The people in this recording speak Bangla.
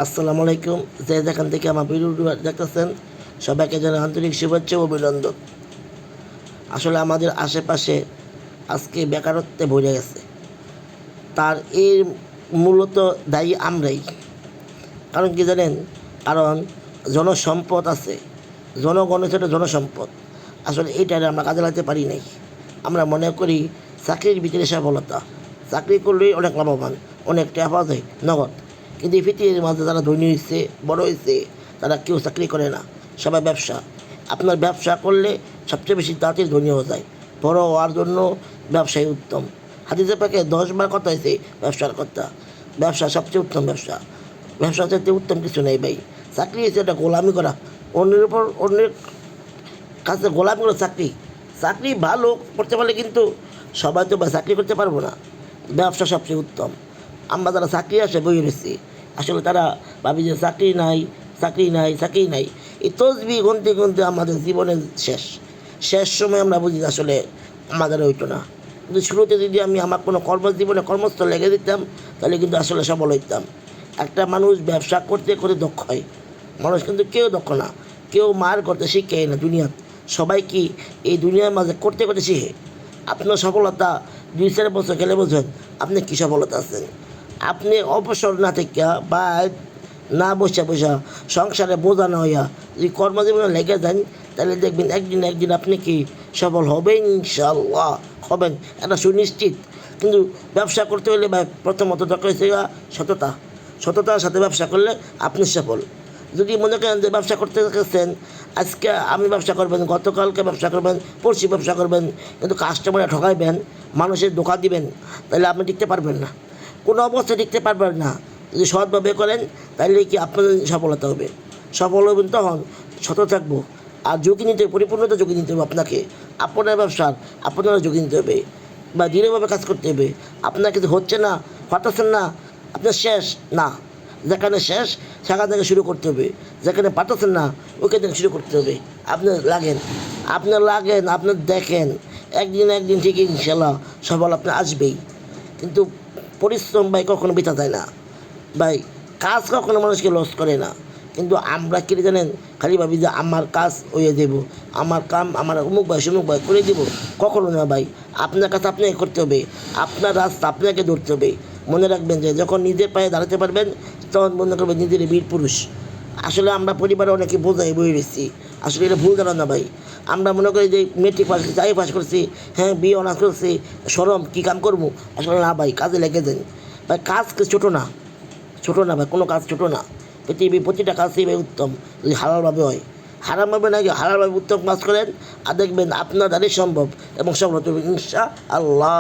আসসালামু আলাইকুম। যে যেখান থেকে আমার ভিডিওটি দেখতেছেন সবাইকে জানাই আন্তরিক শুভেচ্ছা ও অভিনন্দন। আসলে আমাদের আশেপাশে আজকে বেকারত্বে ভরে গেছে, তার এর মূলত দায়ী আমরাই। কারণ কি জানেন? কারণ জনসম্পদ আছে, জনগণের সাথে জনসম্পদ, আসলে এইটারে আমরা কাজে লাগাতে পারি নাই। আমরা মনে করি চাকরির ভিতরে সফলতা, চাকরি করলেই অনেক লাভবান, অনেক টাকা পাওয়া যায় নগদ। কিন্তু এই পৃথিবীর মাঝে যারা ধনী হয়েছে, বড় হয়েছে, তারা কেউ চাকরি করে না, সবাই ব্যবসা। আপনার ব্যবসা করলে সবচেয়ে বেশি তাড়াতাড়ি ধনী হওয়া যায়। বড় হওয়ার জন্য ব্যবসায় উত্তম। হাদিসে পাকে 10 বার কথা হয়েছে ব্যবসার কথা। ব্যবসা সবচেয়ে উত্তম ব্যবসা। ব্যবসা চাইতে উত্তম কিছু নেই ভাই। চাকরি হচ্ছে একটা গোলামি করা, অন্যের উপর অন্যের কাছে গোলামি করে চাকরি। চাকরি ভালো করতে পারলে কিন্তু সবাই তো চাকরি করতে পারবো না। ব্যবসা সবচেয়ে উত্তম। আমরা যারা চাকরি আসে বই রয়েছি, আসলে তারা ভাবি যে চাকরি নাই, চাকরি নাই, চাকরি নাই। এই তসবি গুনতে গুনতে আমাদের জীবনের শেষ সময় আমরা বুঝি আসলে আমাদের হইতো না। কিন্তু শুরুতে যদি আমি আমার কোনো কর্মজীবনে কর্মস্থল লেগে দিতাম, তাহলে কিন্তু আসলে সফল হইতাম। একটা মানুষ ব্যবসা করতে করে দক্ষ হয়। মানুষ কিন্তু কেউ দক্ষ না, কেউ মার করতে শিখে না দুনিয়া। সবাই কি এই দুনিয়ার মাঝে করতে করতে শিখে। আপনার সফলতা 2-4 বছর গেলে বোঝেন আপনি কী সফলতা আছেন। আপনি অবসর না থেকে বা না বসে সংসারে বোঝা না হইয়া যদি কর্মজীবনে লেগে যান, তাহলে দেখবেন একদিন একদিন আপনি কি সফল হবেন, ইনশাআল্লাহ হবেন, এটা সুনিশ্চিত। কিন্তু ব্যবসা করতে হলে ভাই প্রথমত দরকার হচ্ছে সততার সাথে ব্যবসা করলে আপনি সফল। যদি মনে করেন যে ব্যবসা করতে গেছেন, আজকে আমি ব্যবসা করবেন, গতকালকে ব্যবসা করবেন, পরশু ব্যবসা করবেন, কিন্তু কাস্টমারে ঠকাইবেন, মানুষের ধোঁকা দিবেন, তাহলে আপনি টিকতে পারবেন না, কোনো অবস্থায় টিকতে পারবেন না। যদি সৎভাবে করেন তাহলে কি আপনার সফলতা হবে। সফল হবেন তখন সত থাকবো। আর ঝুঁকি নিতে, পরিপূর্ণতা ঝুঁকি নিতে হবে আপনাকে। আপনার ব্যবসার আপনারা ঝুঁকি নিতে হবে বা দৃঢ়ভাবে কাজ করতে হবে। আপনার কিছু হচ্ছে না, পারতেছেন না, আপনার শেষ না। যেখানে শেষ সেখান থেকে শুরু করতে হবে, যেখানে পারতেছেন না ওইখান থেকে শুরু করতে হবে। আপনার দেখেন একদিন একদিন ঠিক ইনশাল্লাহ সফল আপনার আসবেই। কিন্তু পরিশ্রম ভাই কখনো বৃথা যায় না ভাই। কাজ কখনো মানুষকে লস করে না। কিন্তু আমরা কি জানেন, খালি ভাবি যে আমার কাজ হয়ে দেব, আমার কাম আমার অমুক ভাই সমুক ভাই করে দেবো। কখনো না ভাই, আপনার কাজ আপনাকে করতে হবে, আপনার রাস্তা আপনাকে ধরতে হবে। মনে রাখবেন যে যখন নিজের পায়ে দাঁড়াতে পারবেন তখন মনে করবেন নিজের বীর পুরুষ। আসলে আমরা পরিবারে অনেকে বোঝাই বই রয়েছি, আসলে এটা ভুল ধারণা ভাই। আমরা মনে করি যে মেট্রিক পাস করছি, পাস করছি, হ্যাঁ বিয়ে অনার্স করছি, সরম কী কাম করবো। আসলে না ভাই, কাজে লেগে যান ভাই। কাজ ছোটো না ভাই, কোনো কাজ ছোটো না। পৃথিবীর প্রতিটা কাজই ভাই উত্তম যদি হালালভাবে হয়। হারামভাবে নাকি হালালভাবে উত্তম কাজ করেন আর দেখবেন আপনার দ্বারাই সম্ভব এবং সফল হতে হবে ইনশাআল্লাহ।